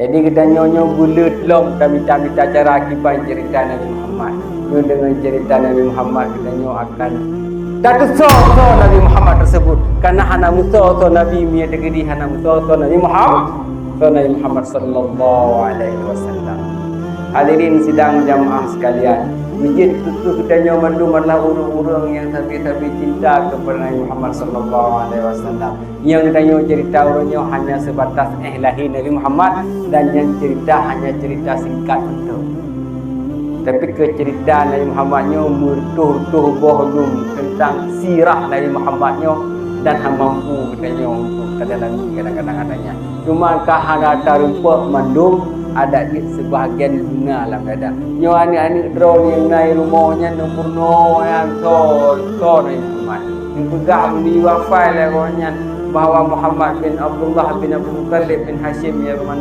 Jadi kita nyonyo bulut long kami cara akibat cerita Nabi Muhammad. Dengan cerita Nabi Muhammad kita nyo akan datu so Nabi Muhammad tersebut karena hana muso Nabi mi degedi hana muso Nabi Muhammad sallallahu alaihi wasallam. Hadirin sidang jamaah sekalian, masjid itu kita nyo mandu urang-urang yang tapi cinta kepada Nabi Muhammad sallallahu alaihi wasallam. Yang kita nyo cerita urangnya hanya sebatas lahir Nabi Muhammad dan yang cerita hanya cerita singkat itu. Tapi ke cerita Nabi Muhammadnya mertuh bohong tentang sirah Nabi Muhammadnya dan mampu katanya untuk kadang-kadang adanya. Cuma kahana tarumpuk mandum ada di sebahagian guna lah ada. Nyo ani drone yang naik rumahnya nomor no yang so Nabi Muhammad. Yang pegang di wifi lah bahwa Muhammad bin Abdullah bin Abu Talib bin Hashim ya mana